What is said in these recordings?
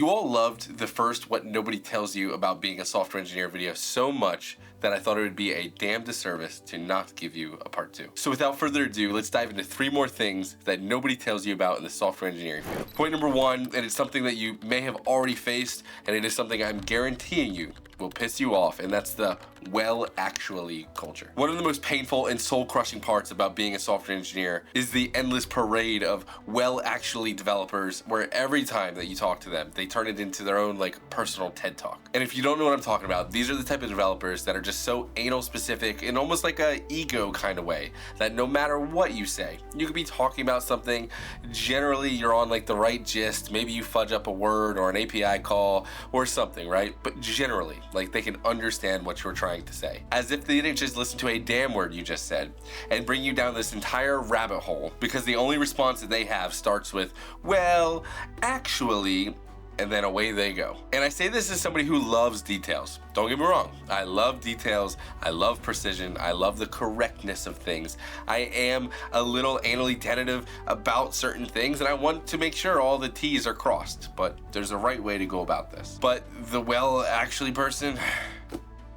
You all loved the first What Nobody Tells You About Being a Software Engineer video so much that I thought it would be a damn disservice to not give you a part 2. So without further ado, let's dive into 3 more things that nobody tells you about in the software engineering field. Point number 1, and it's something that you may have already faced, and it is something I'm guaranteeing you will piss you off, and that's the well actually culture. One of the most painful and soul-crushing parts about being a software engineer is the endless parade of well actually developers where every time that you talk to them, they turn it into their own personal TED talk. And if you don't know what I'm talking about, these are the type of developers that are just so anal specific in almost like a ego kind of way that no matter what you say, you could be talking about something, generally you're on the right gist, maybe you fudge up a word or an API call or something, right? But generally, they can understand what you're trying to say. As if they didn't just listen to a damn word you just said and bring you down this entire rabbit hole because the only response that they have starts with, well, actually, and then away they go. And I say this as somebody who loves details. Don't get me wrong, I love details, I love precision, I love the correctness of things. I am a little anally tentative about certain things and I want to make sure all the T's are crossed, but there's a right way to go about this. But the well actually person,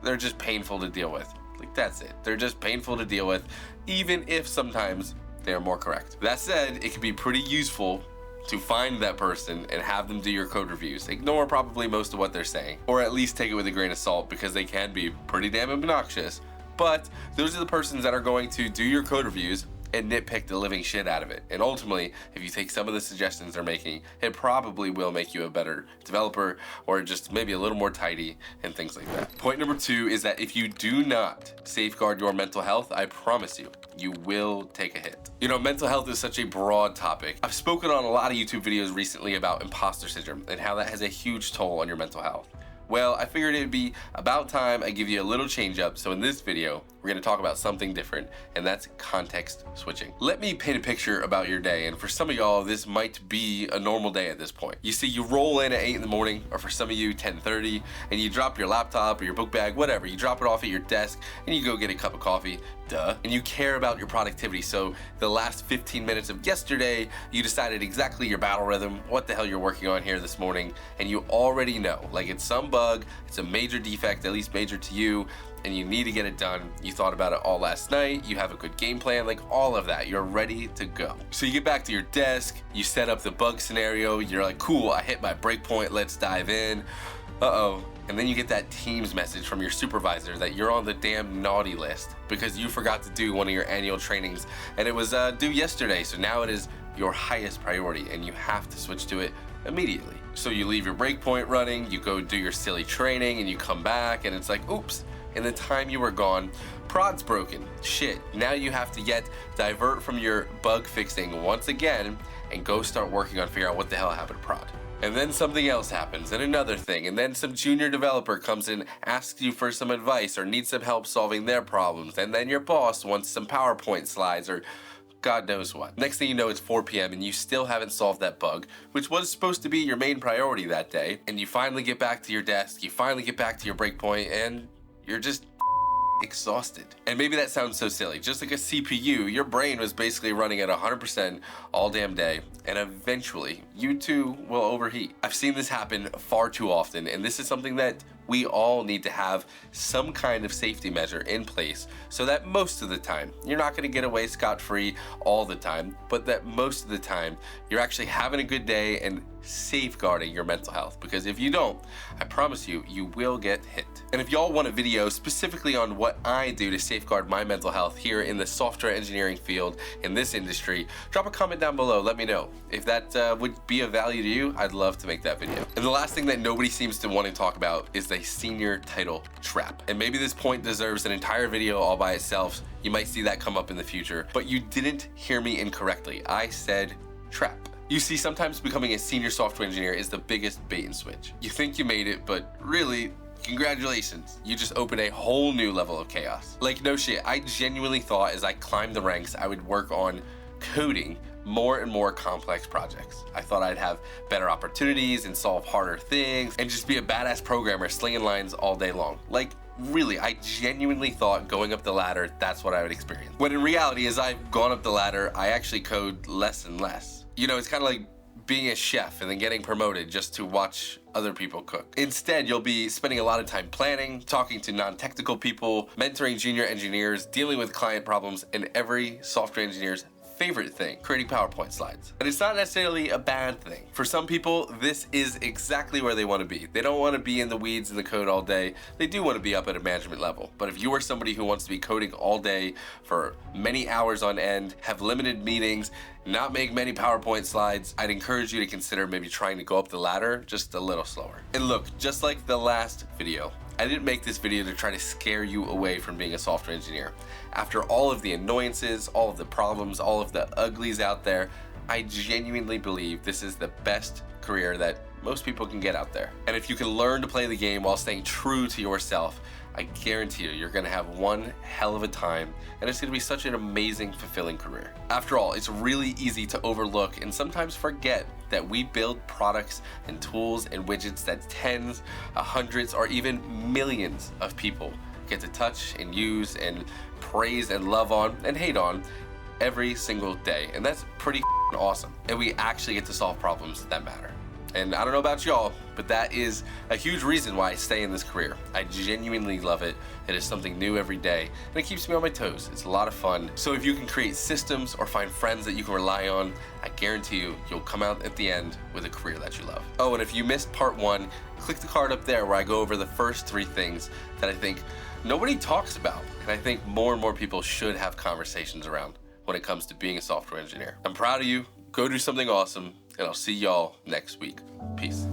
they're just painful to deal with. That's it. They're just painful to deal with, even if sometimes they are more correct. That said, it can be pretty useful to find that person and have them do your code reviews. Ignore probably most of what they're saying, or at least take it with a grain of salt because they can be pretty damn obnoxious. But those are the persons that are going to do your code reviews and nitpick the living shit out of it. And ultimately, if you take some of the suggestions they're making, it probably will make you a better developer or just maybe a little more tidy and things like that. Point number 2 is that if you do not safeguard your mental health, I promise you, you will take a hit. You know, mental health is such a broad topic. I've spoken on a lot of YouTube videos recently about imposter syndrome and how that has a huge toll on your mental health. Well, I figured it'd be about time I give you a little change up. So in this video, we're gonna talk about something different, and that's context switching. Let me paint a picture about your day, and for some of y'all, this might be a normal day at this point. You see, you roll in at 8 in the morning, or for some of you, 10:30, and you drop your laptop or your book bag, whatever. You drop it off at your desk, and you go get a cup of coffee, duh. And you care about your productivity, so the last 15 minutes of yesterday, you decided exactly your battle rhythm, what the hell you're working on here this morning, and you already know, it's some bug, it's a major defect, at least major to you, and you need to get it done. You thought about it all last night, you have a good game plan, all of that, you're ready to go. So you get back to your desk, you set up the bug scenario, you're like, cool, I hit my breakpoint, let's dive in. Uh-oh. And then you get that Teams message from your supervisor that you're on the damn naughty list because you forgot to do one of your annual trainings and it was due yesterday, so now it is your highest priority and you have to switch to it immediately. So you leave your breakpoint running, you go do your silly training and you come back and it's like, oops, in the time you were gone, prod's broken. Shit, now you have to yet divert from your bug fixing once again and go start working on figuring out what the hell happened to prod. And then something else happens, and another thing, and then some junior developer comes in, asks you for some advice or needs some help solving their problems, and then your boss wants some PowerPoint slides or God knows what. Next thing you know, it's 4 p.m. and you still haven't solved that bug, which was supposed to be your main priority that day, and you finally get back to your desk, you finally get back to your breakpoint, and you're just exhausted. And maybe that sounds so silly. Just like a CPU, your brain was basically running at 100% all damn day, and eventually you too will overheat. I've seen this happen far too often, and this is something that we all need to have some kind of safety measure in place so that most of the time, you're not gonna get away scot-free all the time, but that most of the time, you're actually having a good day and safeguarding your mental health. Because if you don't, I promise you, you will get hit. And if y'all want a video specifically on what I do to safeguard my mental health here in the software engineering field in this industry, drop a comment down below, let me know. If that would be of value to you, I'd love to make that video. And the last thing that nobody seems to want to talk about is the senior title trap. And maybe this point deserves an entire video all by itself. You might see that come up in the future, but you didn't hear me incorrectly. I said trap. You see, sometimes becoming a senior software engineer is the biggest bait and switch. You think you made it, but really, congratulations, you just opened a whole new level of chaos. No shit, I genuinely thought as I climbed the ranks, I would work on coding more and more complex projects. I thought I'd have better opportunities and solve harder things and just be a badass programmer slinging lines all day long. Really, I genuinely thought going up the ladder, that's what I would experience. When in reality, as I've gone up the ladder, I actually code less and less. You know, it's kind of like being a chef and then getting promoted just to watch other people cook. Instead, you'll be spending a lot of time planning, talking to non-technical people, mentoring junior engineers, dealing with client problems, and every software engineer's favorite thing, creating PowerPoint slides. And it's not necessarily a bad thing. For some people, this is exactly where they want to be. They don't want to be in the weeds in the code all day. They do want to be up at a management level. But if you are somebody who wants to be coding all day for many hours on end, have limited meetings, not make many PowerPoint slides, I'd encourage you to consider maybe trying to go up the ladder just a little slower. And look, just like the last video, I didn't make this video to try to scare you away from being a software engineer. After all of the annoyances, all of the problems, all of the uglies out there, I genuinely believe this is the best career that most people can get out there. And if you can learn to play the game while staying true to yourself, I guarantee you're gonna have one hell of a time, and it's gonna be such an amazing, fulfilling career. After all, it's really easy to overlook and sometimes forget that we build products and tools and widgets that tens, hundreds, or even millions of people get to touch and use and praise and love on and hate on every single day. And that's pretty awesome. And we actually get to solve problems that matter. And I don't know about y'all, but that is a huge reason why I stay in this career. I genuinely love it. It is something new every day, and it keeps me on my toes. It's a lot of fun. So if you can create systems or find friends that you can rely on, I guarantee you'll come out at the end with a career that you love. Oh, and if you missed part 1, click the card up there where I go over the first 3 things that I think nobody talks about, and I think more and more people should have conversations around when it comes to being a software engineer. I'm proud of you. Go do something awesome, and I'll see y'all next week. Peace.